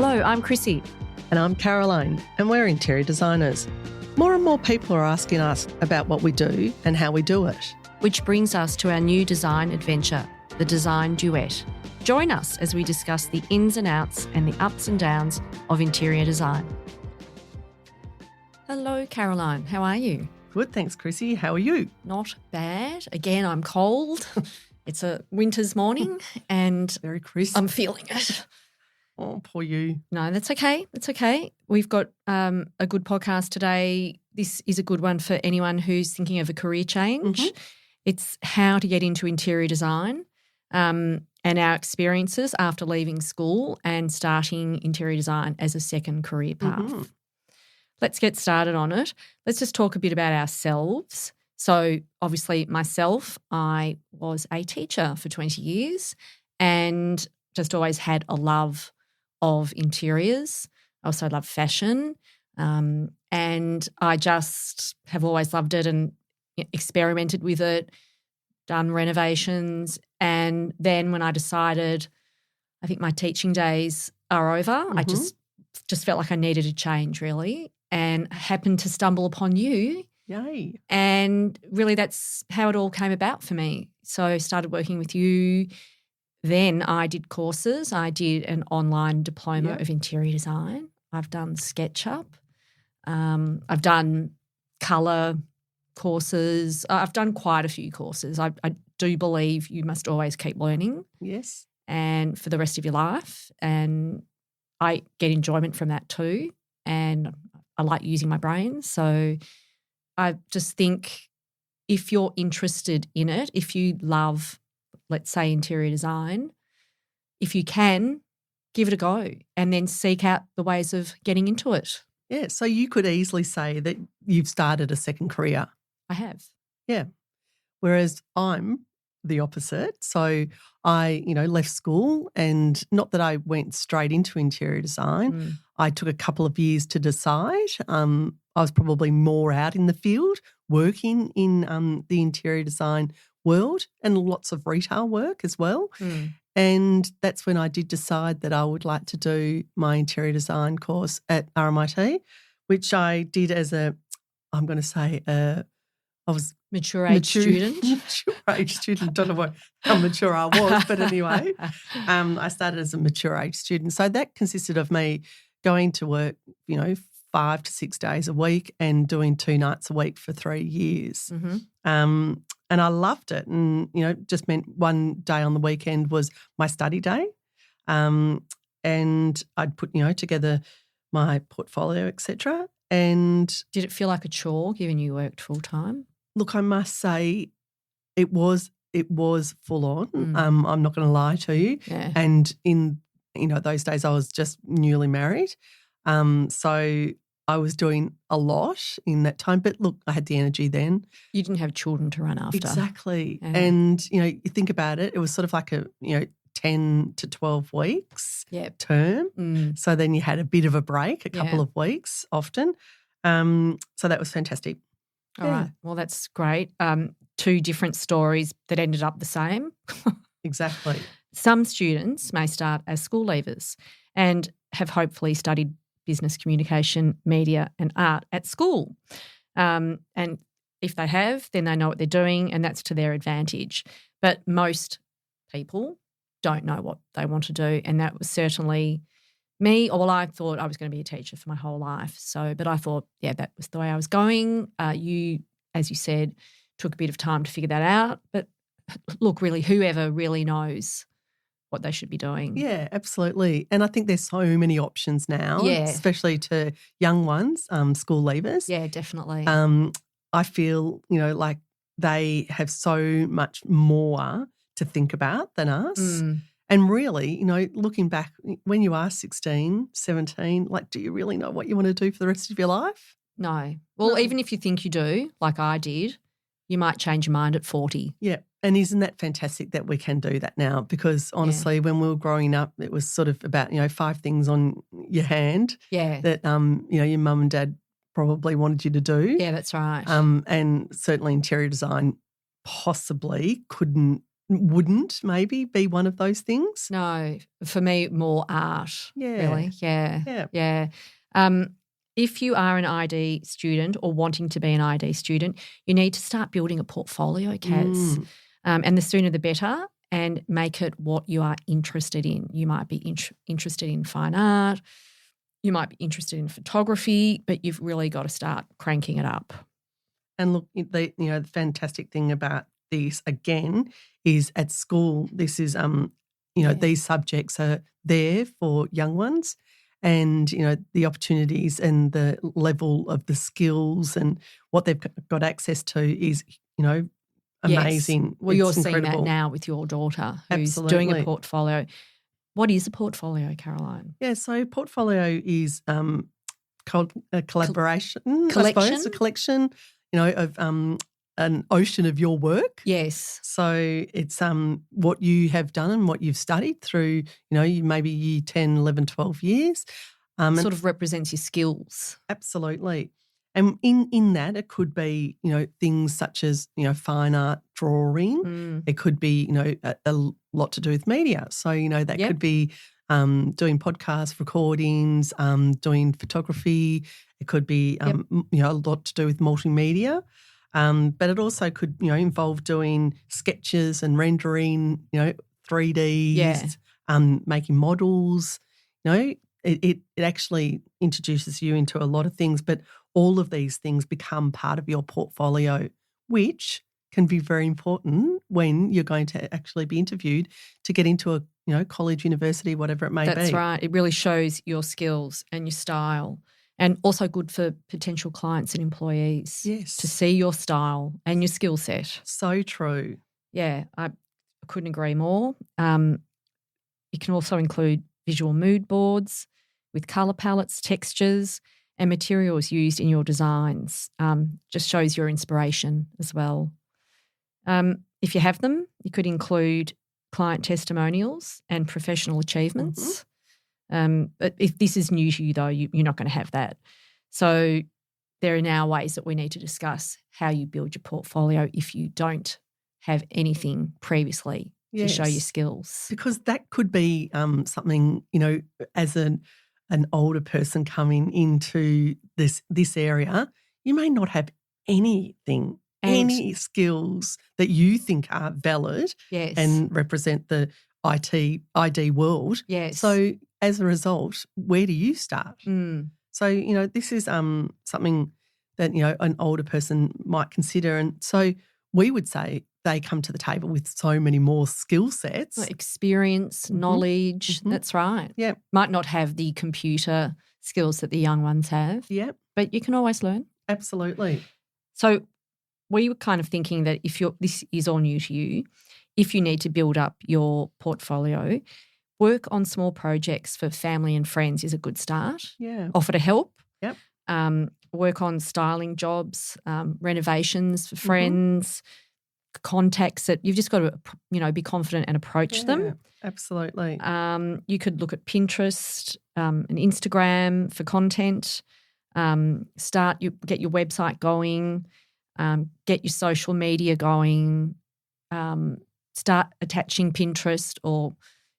Hello, I'm Chrissie. And I'm Caroline, and we're interior designers. More and more people are asking us about what we do and how we do it. Which brings us to our new design adventure, the Design Duet. Join us as we discuss the ins and outs and the ups and downs of interior design. Hello, Caroline. How are you? Good, thanks, Chrissie. How are you? Not bad. Again, I'm cold. It's a winter's morning and Very crisp. I'm feeling it. Oh, poor you. No, that's okay. That's okay. We've got a good podcast today. This is a good one for anyone who's thinking of a career change. Mm-hmm. It's how to get into interior design and our experiences after leaving school and starting interior design as a second career path. Mm-hmm. Let's get started on it. Let's just talk a bit about ourselves. So obviously myself, I was a teacher for 20 years and just always had a love of interiors. I also love fashion and I just have always loved it and experimented with it, done renovations. And then when I decided I think my teaching days are over, I just felt like I needed a change really and happened to stumble upon you. Yay. And really that's how it all came about for me. So I started working with you. Then I did courses. I did an online diploma of interior design. I've done SketchUp. I've done colour courses. I've done quite a few courses. I do believe you must always keep learning. Yes. And for the rest of your life. And I get enjoyment from that too. And I like using my brain. So I just think if you're interested in it, if you love, let's say, interior design, if you can, give it a go and then seek out the ways of getting into it. Yeah, so you could easily say that you've started a second career. I have. Yeah, whereas I'm the opposite. So I, left school and not that I went straight into interior design. I took a couple of years to decide. I was probably more out in the field working in the interior design world and lots of retail work as well. And that's when I did decide that I would like to do my interior design course at RMIT, which I did as I was mature age student. Mature age student. Don't know how mature I was, but anyway, I started as a mature age student. So that consisted of me going to work, 5 to 6 days a week and doing 2 nights a week for 3 years. And I loved it and, just meant one day on the weekend was my study day. And I'd put, together my portfolio, etc. And did it feel like a chore given you worked full time? Look, I must say it was full on. I'm not going to lie to you. Yeah. And in, those days I was just newly married. So I was doing a lot in that time. But look, I had the energy then. You didn't have children to run after. Exactly. Yeah. And, you think about it, it was sort of like a, 10 to 12 weeks term. So then you had a bit of a break, a couple of weeks often. So that was fantastic. All right. Well, that's great. 2 different stories that ended up the same. Exactly. Some students may start as school leavers and have hopefully studied business communication, media and art at school. And if they have, then they know what they're doing and that's to their advantage. But most people don't know what they want to do and that was certainly me. Well, I thought I was going to be a teacher for my whole life. But I thought, that was the way I was going. You, as you said, took a bit of time to figure that out. But look, really, whoever really knows what they should be doing. Yeah, absolutely. And I think there's so many options now, especially to young ones, school leavers. Yeah, definitely. I feel, like they have so much more to think about than us. And really, looking back, when you are 16, 17, do you really know what you want to do for the rest of your life? No. Well, even if you think you do, like I did, you might change your mind at 40. Yeah. And isn't that fantastic that we can do that now? Because honestly, when we were growing up, it was sort of about, 5 things on your hand that, your mum and dad probably wanted you to do. Yeah, that's right. And certainly interior design possibly couldn't wouldn't maybe be one of those things? No, for me, more art. Yeah. Really. Yeah. If you are an ID student or wanting to be an ID student, you need to start building a portfolio, Kaz. And the sooner the better, and make it what you are interested in. You might be interested in fine art. You might be interested in photography, but you've really got to start cranking it up. And look, the fantastic thing about this, again, is at school, this is, these subjects are there for young ones, and, the opportunities and the level of the skills and what they've got access to is, amazing. Yes. Well, you're seeing that now with your daughter who's doing a portfolio. What is a portfolio, Caroline? Yeah, so portfolio is called a collaboration, collection? I suppose, a collection, of an ocean of your work. Yes. So it's what you have done and what you've studied through, maybe year 10, 11, 12 years. Sort of represents your skills. Absolutely. And in that, it could be, things such as, fine art, drawing. It could be, a lot to do with media. So, that could be doing podcast recordings, doing photography. It could be, a lot to do with multimedia. But it also could, involve doing sketches and rendering, 3Ds, making models. It actually introduces you into a lot of things, but all of these things become part of your portfolio, which can be very important when you're going to actually be interviewed to get into a college, university, whatever it may be. That's right. It really shows your skills and your style, and also good for potential clients and employees. Yes. To see your style and your skill set. So true. Yeah, I couldn't agree more. It can also include visual mood boards with colour palettes, textures, and materials used in your designs. Just shows your inspiration as well. If you have them, you could include client testimonials and professional achievements. But if this is new to you, though, you're not going to have that. So there are now ways that we need to discuss how you build your portfolio if you don't have anything previously to show your skills. Because that could be something, as an older person coming into this area, you may not have anything, any skills that you think are valid and represent the ID world. Yes. So as a result, where do you start? So, this is something that, an older person might consider. And so we would say they come to the table with so many more skill sets. Experience, knowledge, that's right. Yeah. Might not have the computer skills that the young ones have. Yeah. But you can always learn. Absolutely. So we were kind of thinking that if this is all new to you, if you need to build up your portfolio, work on small projects for family and friends is a good start. Yeah. Offer to help. Yep. Work on styling jobs, renovations for friends, contacts that you've just got to, be confident and approach them. Absolutely. You could look at Pinterest and Instagram for content. Get your website going. Get your social media going. Start attaching Pinterest or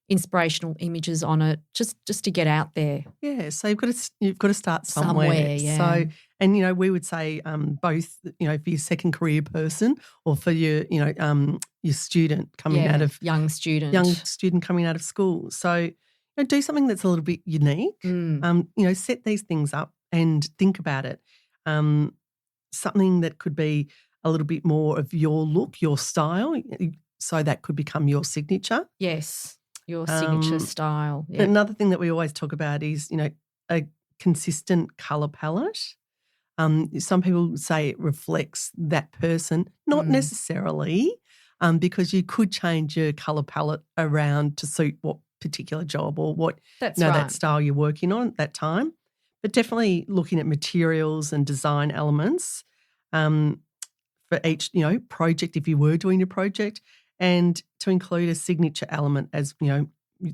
inspirational images on it, just to get out there. Yeah, so you've got to start somewhere. Yeah. So, and we would say both, for your second career person or for your student coming out of young student coming out of school. So, do something that's a little bit unique. Set these things up and think about it. Something that could be a little bit more of your look, your style. So that could become your signature. Yes. Your signature style. Yeah. Another thing that we always talk about is, a consistent colour palette. Some people say it reflects that person, not necessarily, because you could change your colour palette around to suit what particular job or what that style you're working on at that time. But definitely looking at materials and design elements for each, project if you were doing a project, and to include a signature element as,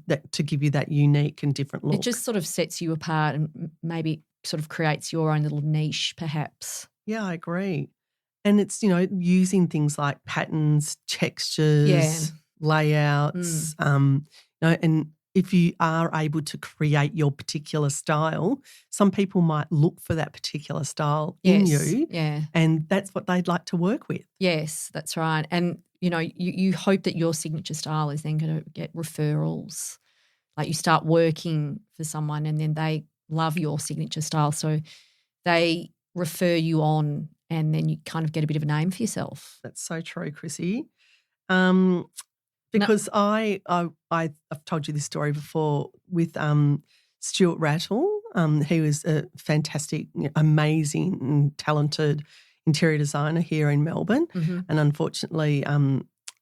that to give you that unique and different look. It just sort of sets you apart and maybe sort of creates your own little niche perhaps. Yeah, I agree. And it's, using things like patterns, textures, layouts, and if you are able to create your particular style, some people might look for that particular style in you, and that's what they'd like to work with. Yes, that's right. And, you hope that your signature style is then going to get referrals. Like you start working for someone and then they love your signature style, so they refer you on and then you kind of get a bit of a name for yourself. That's so true, Chrissie. Because I've told you this story before with Stuart Rattle. He was a fantastic, amazing and talented interior designer here in Melbourne, and unfortunately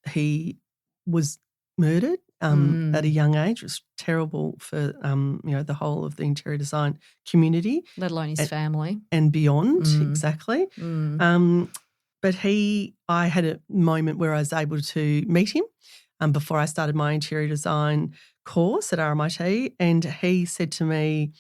he was murdered at a young age. It was terrible for the whole of the interior design community. Let alone his family. And beyond, exactly. But I had a moment where I was able to meet him before I started my interior design course at RMIT, and he said to me,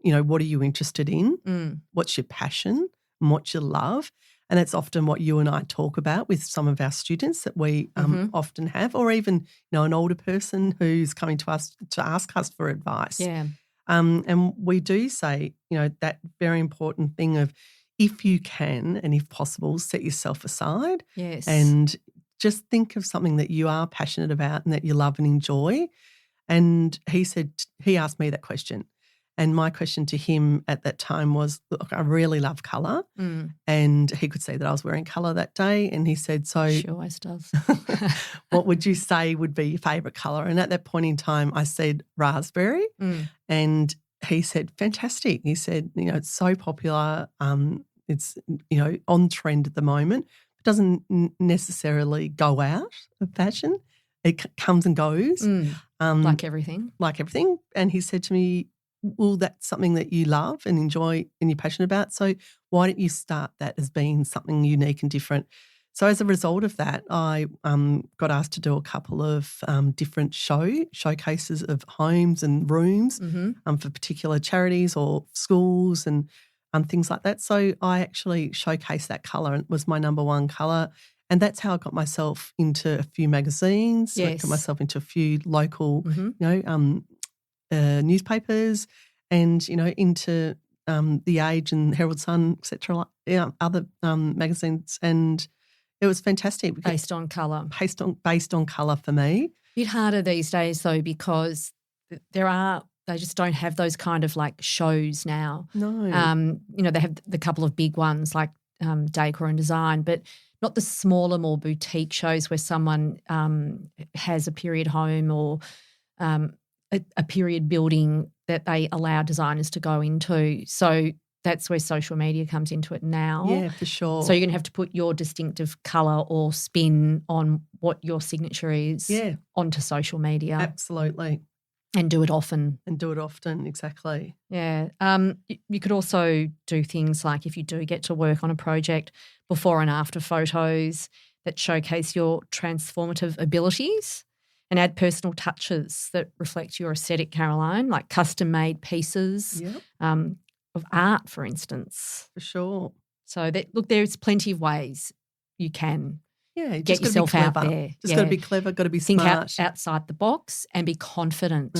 what are you interested in? What's your passion and what's your love? And that's often what you and I talk about with some of our students that we often have, or even an older person who's coming to us to ask us for advice. Yeah. And we do say, that very important thing of if you can and if possible, set yourself aside. Yes. And just think of something that you are passionate about and that you love and enjoy. And he asked me that question. And my question to him at that time was, look, I really love colour. And he could see that I was wearing colour that day. And he said, so she always does. What would you say would be your favourite colour? And at that point in time, I said raspberry. And he said, fantastic. He said, it's so popular. It's, on trend at the moment. It doesn't necessarily go out of fashion. It comes and goes. Like everything. Like everything. And he said to me, well, that's something that you love and enjoy and you're passionate about. So why don't you start that as being something unique and different? So as a result of that, I got asked to do a couple of different showcases of homes and rooms for particular charities or schools and things like that. So I actually showcased that colour, and it was my number one colour. And that's how I got myself into a few magazines. Yes. I got myself into a few local, newspapers, and into The Age and Herald Sun, etc. Other magazines, and it was fantastic. Based on colour. Based on colour for me. Bit harder these days though, because they just don't have those kind of like shows now. No. They have the couple of big ones like Decor and Design, but not the smaller, more boutique shows where someone has a period home or a period building that they allow designers to go into. So that's where social media comes into it now. Yeah, for sure. So you're going to have to put your distinctive colour or spin on what your signature is onto social media. Absolutely. And do it often. Exactly. Yeah. You could also do things like, if you do get to work on a project, before and after photos that showcase your transformative abilities, and add personal touches that reflect your aesthetic, Caroline, like custom-made pieces of art, for instance. For sure. So, there's plenty of ways you can get yourself out there. Just got to be clever, got to be smart. Think outside the box and be confident.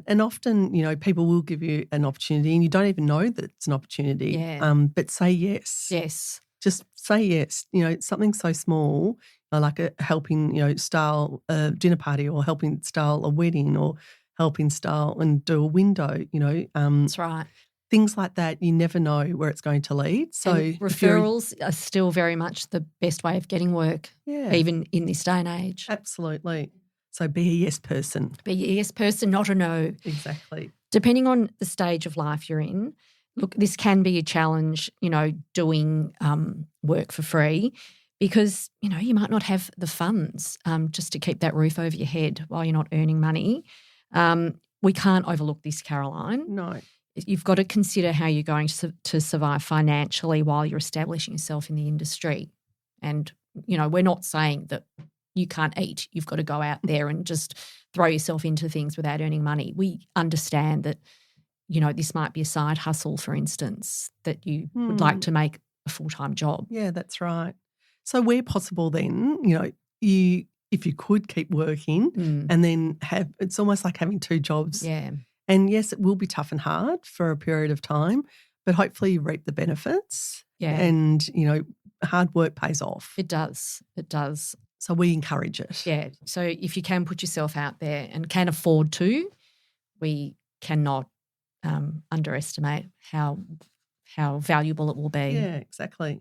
And often, people will give you an opportunity and you don't even know that it's an opportunity. Yeah. But say yes. Yes. Just say yes. Something so small, like helping, style a dinner party, or helping style a wedding, or helping style and do a window, That's right. Things like that, you never know where it's going to lead. So referrals are still very much the best way of getting work, even in this day and age. Absolutely. So be a yes person. Be a yes person, not a no. Exactly. Depending on the stage of life you're in, look, this can be a challenge, doing work for free, because, you might not have the funds just to keep that roof over your head while you're not earning money. We can't overlook this, Caroline. No. You've got to consider how you're going to survive financially while you're establishing yourself in the industry. And, we're not saying that you can't eat. You've got to go out there and just throw yourself into things without earning money. We understand that, this might be a side hustle, for instance, that you would like to make a full-time job. Yeah, that's right. So where possible then, you if you could keep working and then it's almost like having two jobs. Yeah. And yes, it will be tough and hard for a period of time, but hopefully you reap the benefits. Yeah. And, hard work pays off. It does. It does. So we encourage it. Yeah. So if you can put yourself out there and can afford to, we cannot underestimate how valuable it will be. Yeah, exactly.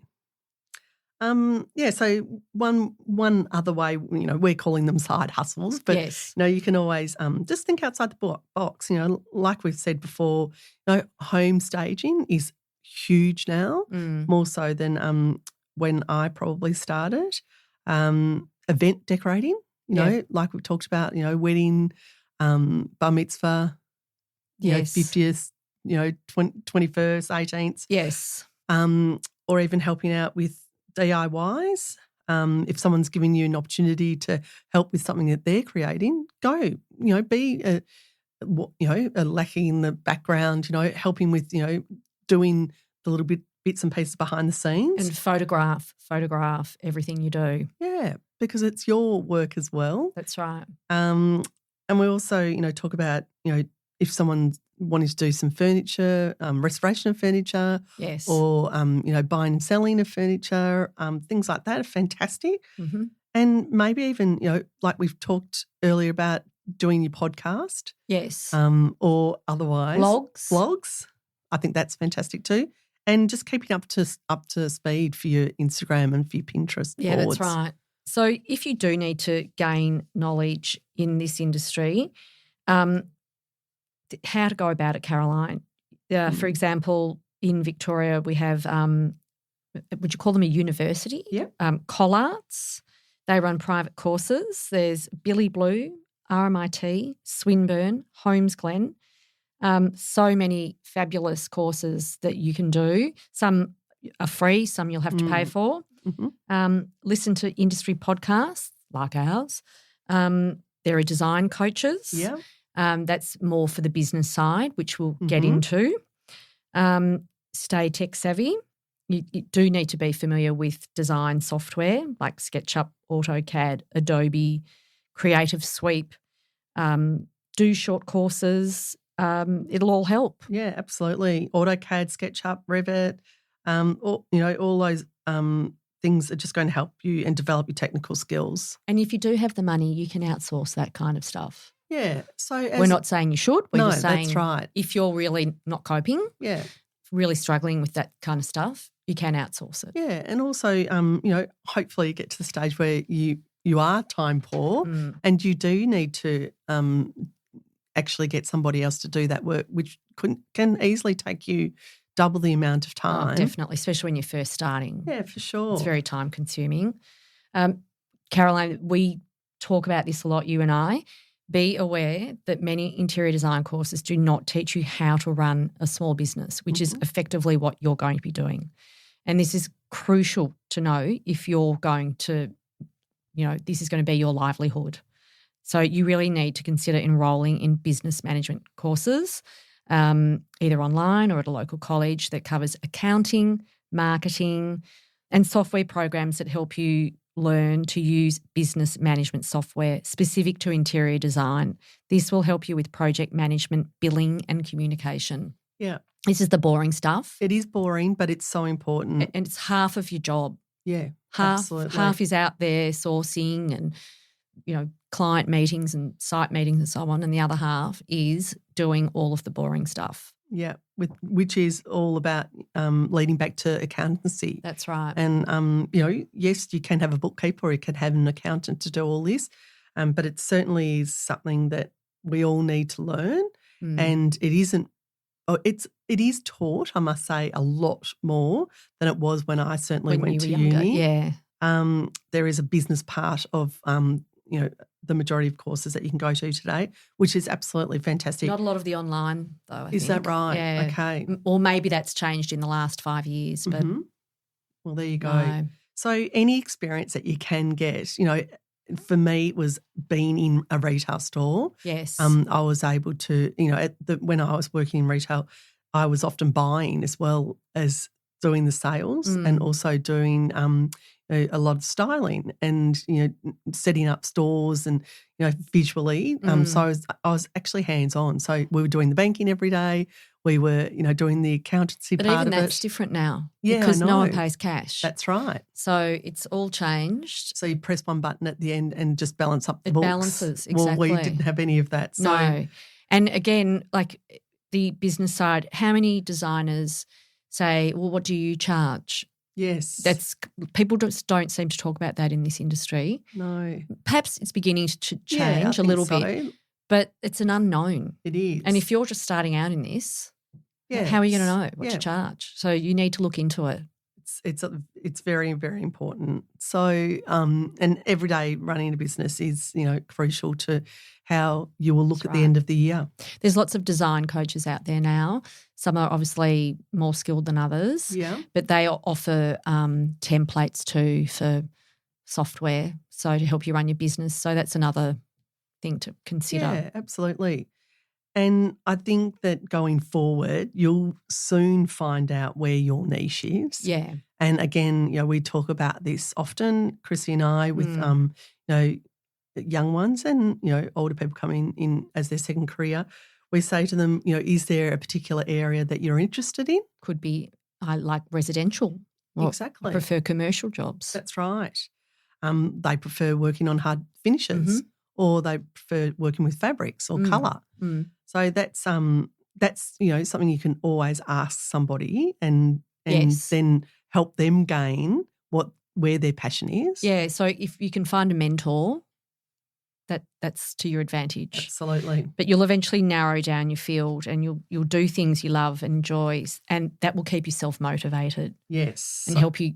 So one other way, we're calling them side hustles, but yes. You can always just think outside the box. Like we've said before, home staging is huge now, more so than when I probably started. Event decorating, like we've talked about, wedding, bar mitzvah, yes. 50th, 21st, 18th. Yes. Or even helping out with DIYs. If someone's giving you an opportunity to help with something that they're creating, go. Be a lackey in the background. Helping with doing the little bits and pieces behind the scenes and photograph everything you do. Yeah, because it's your work as well. That's right. And we also talk about if someone's wanting to do some furniture, restoration of furniture, yes, or buying and selling of furniture, things like that are fantastic. Mm-hmm. And maybe even like we've talked earlier about doing your podcast, yes, or otherwise blogs. I think that's fantastic too. And just keeping up to speed for your Instagram and for your Pinterest yeah, boards. that's right. So if you do need to gain knowledge in this industry, how to go about it, Caroline? For example, in Victoria we have, would you call them a university? Yep. Collarts. They run private courses. There's Billy Blue, RMIT, Swinburne, Holmes Glen. So many fabulous courses that you can do. Some are free, some you'll have to pay for. Mm-hmm. Listen to industry podcasts like ours. There are design coaches. Yeah. That's more for the business side, which we'll get into. Stay tech savvy. You do need to be familiar with design software like SketchUp, AutoCAD, Adobe, Creative Sweep. Do short courses. It'll all help. Yeah, absolutely. AutoCAD, SketchUp, Revit, all those things are just going to help you and develop your technical skills. And if you do have the money, you can outsource that kind of stuff. Yeah. So we're not saying you should. We're just saying that's right. If you're really not coping, really struggling with that kind of stuff, you can outsource it. Yeah, and also, hopefully you get to the stage where you are time poor and you do need to actually get somebody else to do that work, which can easily take you double the amount of time. Oh, definitely, especially when you're first starting. Yeah, for sure. It's very time consuming. Caroline, we talk about this a lot, you and I. Be aware that many interior design courses do not teach you how to run a small business, which is effectively what you're going to be doing. And this is crucial to know if you're going to, this is going to be your livelihood. So you really need to consider enrolling in business management courses, either online or at a local college that covers accounting, marketing, and software programs that help you learn to use business management software specific to interior design. This will help you with project management, billing, and communication. Yeah. This is the boring stuff. It is boring, but it's so important. And it's half of your job. Yeah, absolutely. Half is out there sourcing and, client meetings and site meetings and so on, and the other half is doing all of the boring stuff. Yeah, which is all about leading back to accountancy. That's right. And, yes, you can have a bookkeeper or you can have an accountant to do all this, but it certainly is something that we all need to learn. And it is taught, I must say, a lot more than it was when I certainly went to uni. Yeah. There is a business part of the majority of courses that you can go to today, which is absolutely fantastic. Not a lot of the online, though, I think. Is that right? Yeah. Okay. Or maybe that's changed in the last 5 years. But Well, there you go. No. So any experience that you can get, for me it was being in a retail store. Yes. I was able to, when I was working in retail, I was often buying as well as doing the sales and also doing a lot of styling and, setting up stores and, visually. So I was actually hands-on. So we were doing the banking every day. We were, doing the accountancy But part even of that's it. different now Yeah, because I no one know. pays cash. That's right. So it's all changed. So you press one button at the end and just balance up the It books. balances, exactly. Well, we didn't have any of that. So No. And again, like the business side, how many designers say, well, what do you charge? yes. People just don't seem to talk about that in this industry. No. Perhaps it's beginning to Yeah, I change a think little so. bit, but it's an unknown. It is. And if you're just starting out in this, Yeah, how are you going to know what yeah. to charge? So you need to look into it. It's very, very important. So, and every day running a business is, crucial to how you will look That's at the right. end of the year. There's lots of design coaches out there now. Some are obviously more skilled than others. Yeah. But they offer templates too for software, so to help you run your business. So that's another thing to consider. Yeah, absolutely. And I think that going forward, you'll soon find out where your niche is. Yeah. And again, we talk about this often, Chrissie and I, with young ones and older people coming in as their second career. We say to them, is there a particular area that you're interested in? Could be like residential. Or Exactly. prefer commercial jobs. That's right. They prefer working on hard finishes, or they prefer working with fabrics or colour. So that's something you can always ask somebody and Yes. then help them gain where their passion is. Yeah. So if you can find a mentor, that's to your advantage. Absolutely. But you'll eventually narrow down your field and you'll do things you love and enjoy, and that will keep you self-motivated. Yes. And help you,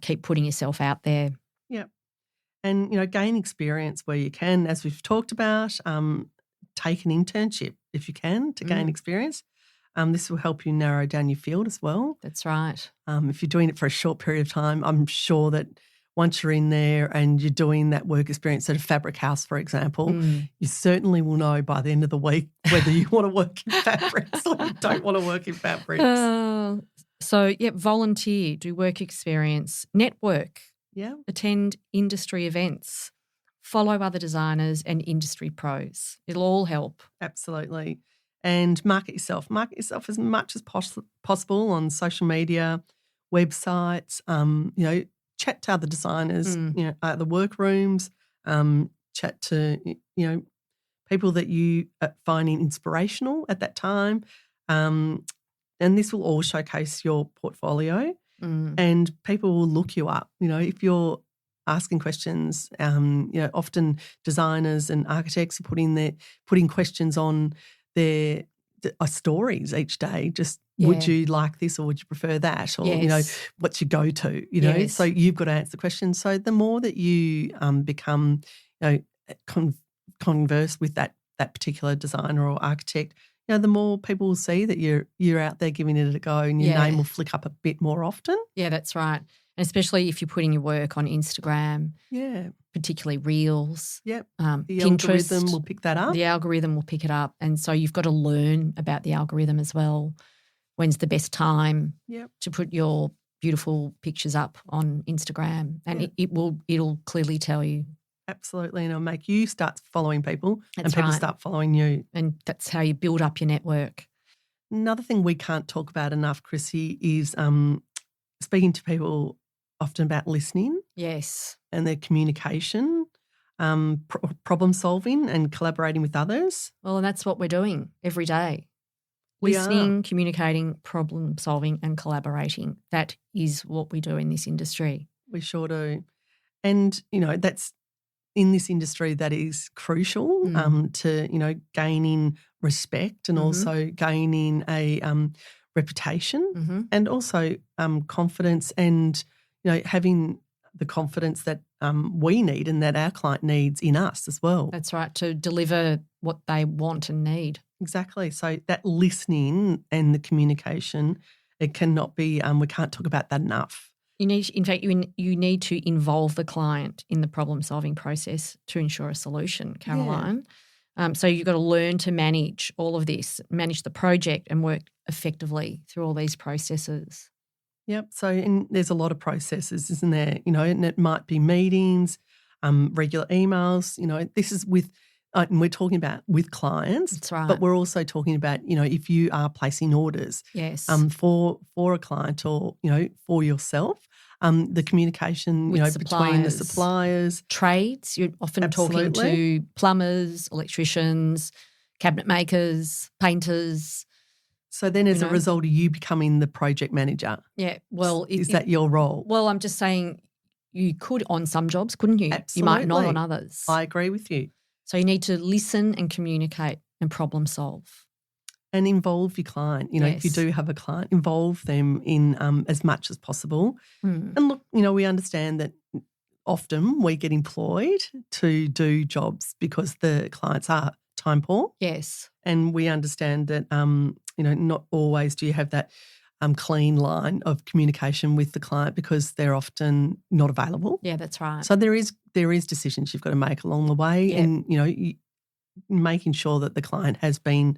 keep putting yourself out there. Yeah. And, gain experience where you can, as we've talked about, take an internship if you can to gain experience. This will help you narrow down your field as well. That's right. If you're doing it for a short period of time, I'm sure that once you're in there and you're doing that work experience at a fabric house, for example, you certainly will know by the end of the week whether you want to work in fabrics or you don't want to work in fabrics. Volunteer, do work experience, network, attend industry events, follow other designers and industry pros. It'll all help. Absolutely. And market yourself. Market yourself as much as possible on social media, websites, chat to other designers, at the workrooms, chat to, people that you are finding inspirational at that time. And this will all showcase your portfolio and people will look you up. If you're asking questions, often designers and architects are putting questions on their stories each day. Just would you like this or would you prefer that? Or, what's your go-to, So you've got to answer the question. So the more that you become, converse with that particular designer or architect, the more people will see that you're out there giving it a go and your name will flick up a bit more often. Yeah, that's right. And especially if you're putting your work on Instagram. Yeah. Particularly Reels. Yep. The Pinterest, algorithm will pick that up. The algorithm will pick it up. And so you've got to learn about the algorithm as well. When's the best time to put your beautiful pictures up on Instagram? And it'll clearly tell you. Absolutely. And it'll make you start following people That's and people right. start following you. And that's how you build up your network. Another thing we can't talk about enough, Chrissie, is speaking to people often about listening. Yes. And their communication, problem solving and collaborating with others. Well, and that's what we're doing every day. We Listening, are. communicating, problem solving and collaborating. That is what we do in this industry. We sure do. And, that's in this industry that is crucial to, gaining respect and also gaining a reputation and also confidence and, having the confidence that we need and that our client needs in us as well. That's right, to deliver what they want and need. Exactly. So that listening and the communication, it cannot be, we can't talk about that enough. You need to involve the client in the problem-solving process to ensure a solution, Caroline. Yeah. So you've got to learn to manage all of this, manage the project and work effectively through all these processes. Yep. So and there's a lot of processes, isn't there? And it might be meetings, regular emails. This is with, and we're talking about with clients. That's right. But we're also talking about, if you are placing orders, yes, for a client or for yourself, the communication, With between the suppliers. suppliers. Trades, you're often talking Absolutely. to plumbers, electricians, cabinet makers, painters. So then, as a result of you becoming the project manager, Yeah, well, is that your role? Well, I'm just saying you could on some jobs, couldn't you? Absolutely. You might not on others. I agree with you. So you need to listen and communicate and problem solve. And involve your client. If you do have a client, involve them in as much as possible. And look, we understand that often we get employed to do jobs because the clients are time poor. Yes. And we understand that, not always do you have that clean line of communication with the client because they're often not available. Yeah, that's right. So there is decisions you've got to make along the way, and making sure that the client has been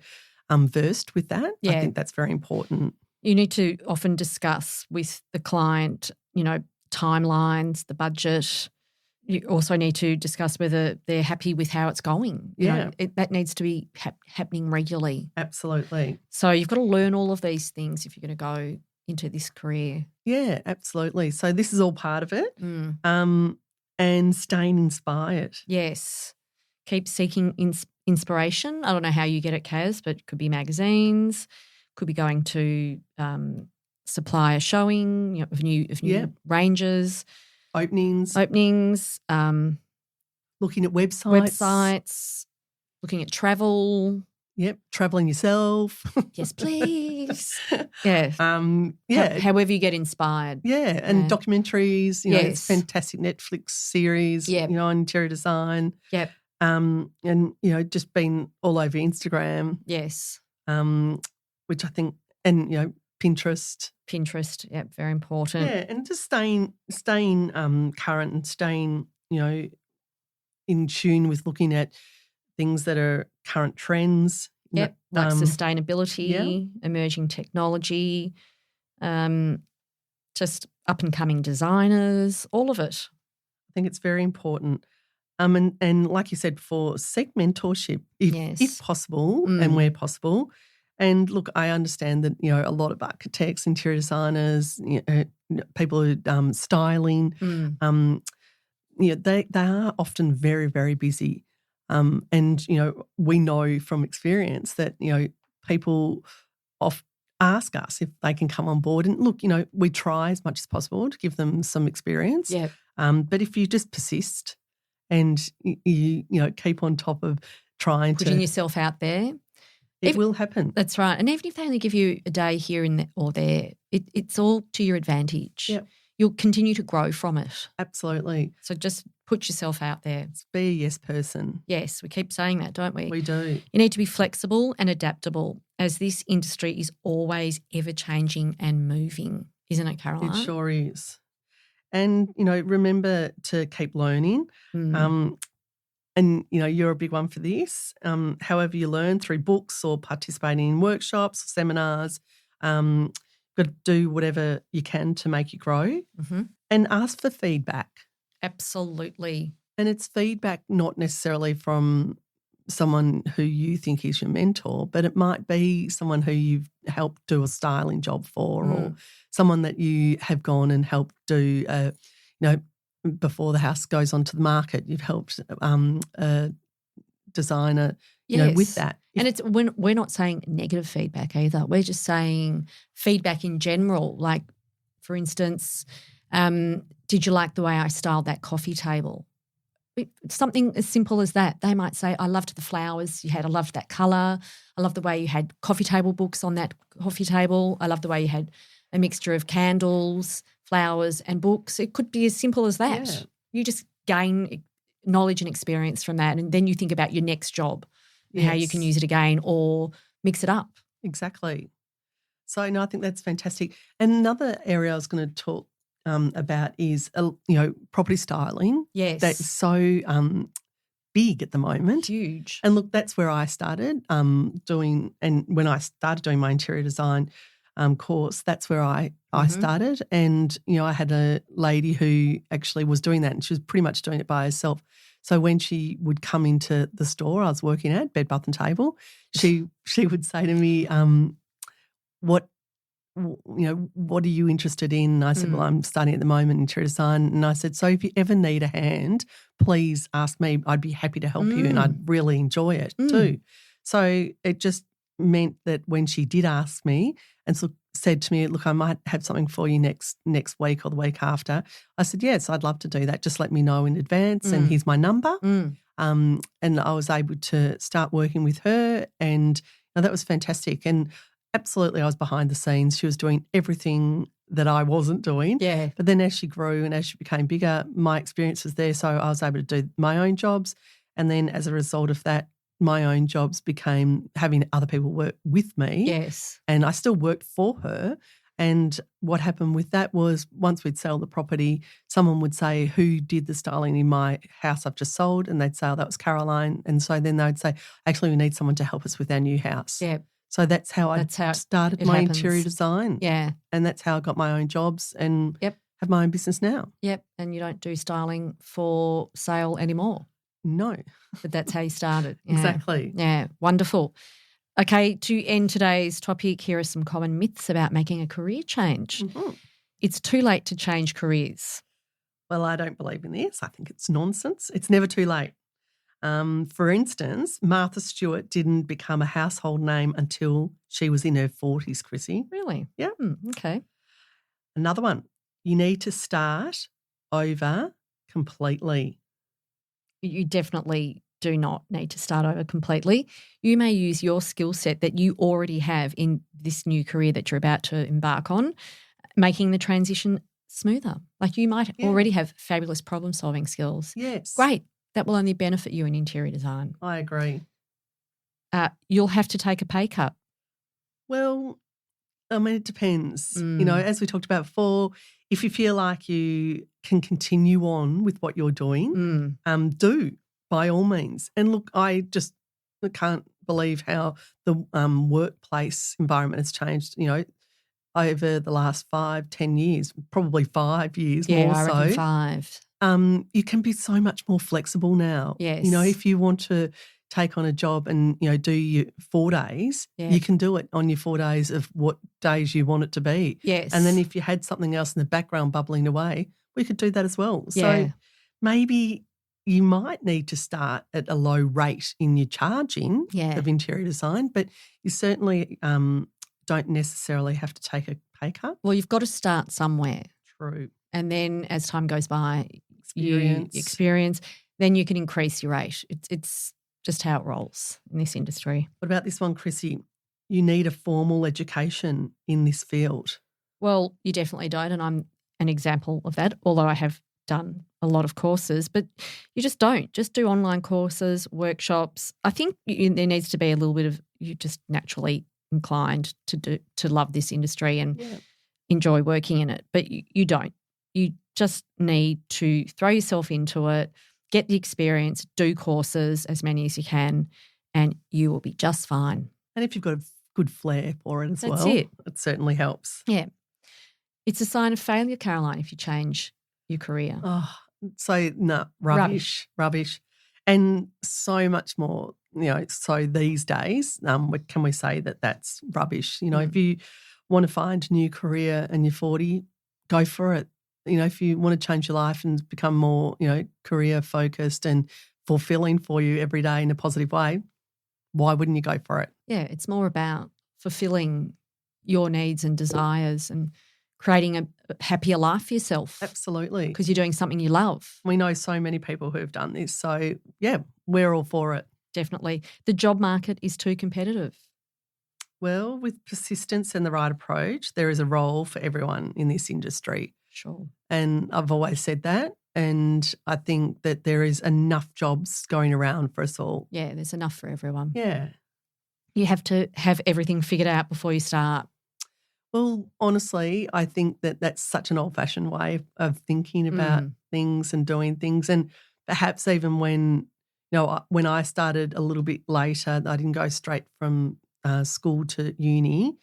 versed with that. Yeah. I think that's very important. You need to often discuss with the client, timelines, the budget. You also need to discuss whether they're happy with how it's going. That needs to be happening regularly. Absolutely. So you've got to learn all of these things if you're going to go into this career. Yeah, absolutely. So this is all part of it. And staying inspired. Yes. Keep seeking inspiration. I don't know how you get it, Kaz, but it could be magazines, could be going to supplier showing of new ranges. Openings. Looking at websites. Looking at travel. Yep, travelling yourself. Yes, please. Yeah. However you get inspired. Yeah, and documentaries, it's a fantastic Netflix series, Yep. On interior design. Yep. And, just been all over Instagram. Yes. Which I think, and, Pinterest. Yep, very important. Yeah, and just staying current and staying, in tune with looking at things that are current trends. Yep, like sustainability, emerging technology, just up-and-coming designers, all of it. I think it's very important. And like you said before, seek mentorship if possible and where possible. And look, I understand that, a lot of architects, interior designers, people who styling, they are often very, very busy. And, we know from experience that, people ask us if they can come on board. And look, we try as much as possible to give them some experience. Yeah. But if you just persist and you keep on top of putting yourself out there, it will happen. That's right. And even if they only give you a day here or there, it's all to your advantage. Yep. You'll continue to grow from it. Absolutely. So just put yourself out there. Be a yes person. Yes, we keep saying that, don't we? We do. You need to be flexible and adaptable, as this industry is always ever changing and moving, isn't it, Caroline? It sure is. And, remember to keep learning. And, you're a big one for this. However you learn, through books or participating in workshops or seminars, got to do whatever you can to make you grow and ask for feedback. Absolutely. And it's feedback not necessarily from someone who you think is your mentor, but it might be someone who you've helped do a styling job for or someone that you have gone and helped do, before the house goes onto the market, you've helped a designer, with that. And we're not saying negative feedback either. We're just saying feedback in general. Like, for instance, did you like the way I styled that coffee table? Something as simple as that. They might say, I loved the flowers you had. I loved that colour. I love the way you had coffee table books on that coffee table. I love the way you had a mixture of candles, flowers and books. It could be as simple as that. Yeah. You just gain knowledge and experience from that, and then you think about your next job and how you can use it again or mix it up. Exactly. So, no, I think that's fantastic. And another area I was going to talk about is, property styling. Yes. That's so big at the moment. Huge. And look, that's where I started doing, and when I started doing my interior design course, that's where I I started. And, I had a lady who actually was doing that, and she was pretty much doing it by herself. So when she would come into the store I was working at, Bed Bath and Table, she would say to me, what are you interested in? And I said, well, I'm studying at the moment in interior design. And I said, so if you ever need a hand, please ask me. I'd be happy to help you, and I'd really enjoy it too. So it just meant that when she did ask me and said to me, look, I might have something for you next week or the week after, I said, yes, I'd love to do that. Just let me know in advance, and here's my number. And I was able to start working with her, and that was fantastic. And absolutely, I was behind the scenes. She was doing everything that I wasn't doing. Yeah. But then as she grew and as she became bigger, my experience was there, so I was able to do my own jobs. And then as a result of that, my own jobs became having other people work with me. Yes. And I still worked for her. And what happened with that was once we'd sell the property, someone would say, who did the styling in my house I've just sold? And they'd say, oh, that was Caroline. And so then they'd say, actually, we need someone to help us with our new house. Yeah. So that's how I started my interior design. Yeah. And that's how I got my own jobs and have my own business now. Yep. And you don't do styling for sale anymore. No. But that's how you started. Yeah. Exactly. Yeah. Wonderful. Okay, to end today's topic, here are some common myths about making a career change. It's too late to change careers. Well, I don't believe in this. I think it's nonsense. It's never too late. For instance, Martha Stewart didn't become a household name until she was in her 40s, Chrissie. Really? Yeah. Okay. Another one, you need to start over completely. You definitely do not need to start over completely. You may use your skill set that you already have in this new career that you're about to embark on, making the transition smoother. Like you might already have fabulous problem-solving skills. Yes. Great. That will only benefit you in interior design. I agree. You'll have to take a pay cut. Well, I mean, it depends. As we talked about before, if you feel like you can continue on with what you're doing, do, by all means. And look, I just can't believe how the workplace environment has changed, over the last 5-10 years, probably 5 years more I so. reckon 5. You can be so much more flexible now. Yes. If you want to take on a job and, do your 4 days, you can do it on your 4 days of what days you want it to be. Yes. And then if you had something else in the background bubbling away, we could do that as well. Yeah. So maybe you might need to start at a low rate in your charging of interior design, but you certainly don't necessarily have to take a pay cut. Well, you've got to start somewhere. True. And then as time goes by, experience, then you can increase your rate. It's just how it rolls in this industry. What about this one, Chrissie? You need a formal education in this field. Well, you definitely don't, and I'm an example of that, although I have done a lot of courses, but you just don't. Just do online courses, workshops. I think there needs to be a little bit of you just naturally inclined to love this industry and enjoy working in it, but you don't. You just need to throw yourself into it, get the experience, do courses, as many as you can, and you will be just fine. And if you've got a good flair for it as That's well, it certainly helps. Yeah. It's a sign of failure, Caroline, if you change your career. Oh, so no, rubbish. And so much more, so these days, can we say that that's rubbish? If you want to find a new career and you're 40, go for it. If you want to change your life and become more, career focused and fulfilling for you every day in a positive way, why wouldn't you go for it? Yeah, it's more about fulfilling your needs and desires and creating a happier life for yourself. Absolutely. Because you're doing something you love. We know so many people who have done this. So, yeah, we're all for it. Definitely. The job market is too competitive. Well, with persistence and the right approach, there is a role for everyone in this industry. Sure. And I've always said that. And I think that there is enough jobs going around for us all. Yeah, there's enough for everyone. Yeah. You have to have everything figured out before you start. Well, honestly, I think that that's such an old-fashioned way of thinking about things and doing things. And perhaps even when I started a little bit later, I didn't go straight from school to uni.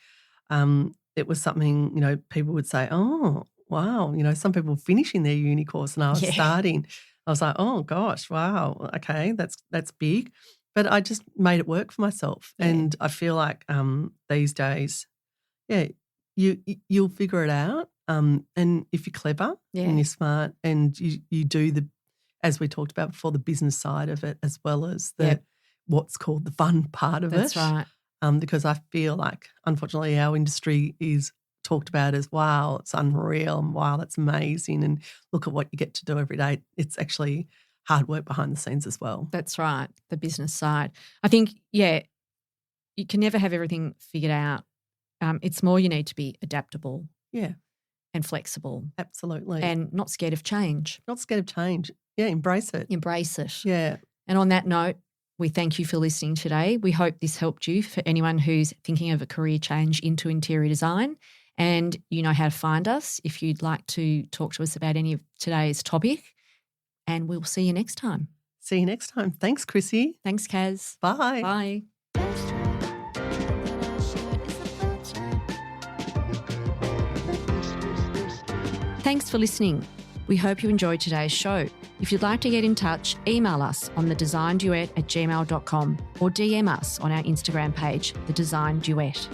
it was something, people would say, oh, wow, some people finishing their uni course and I was starting. I was like, oh gosh, wow, okay, that's big. But I just made it work for myself. Yeah. And I feel like these days, you'll figure it out. And if you're clever and you're smart and you do as we talked about before, the business side of it as well as what's called the fun part of it. That's right. Because I feel like, unfortunately, our industry is talked about as, wow, it's unreal and wow, that's amazing and look at what you get to do every day. It's actually hard work behind the scenes as well. That's right, the business side. I think, you can never have everything figured out. It's more you need to be adaptable and flexible. Absolutely. And not scared of change. Not scared of change. Yeah, embrace it. Embrace it. Yeah. And on that note, we thank you for listening today. We hope this helped you for anyone who's thinking of a career change into interior design. And you know how to find us if you'd like to talk to us about any of today's topic. And we'll see you next time. See you next time. Thanks, Chrissie. Thanks, Kaz. Bye. Bye. Thanks for listening. We hope you enjoyed today's show. If you'd like to get in touch, email us on thedesignduet@gmail.com or DM us on our Instagram page, The Design Duet.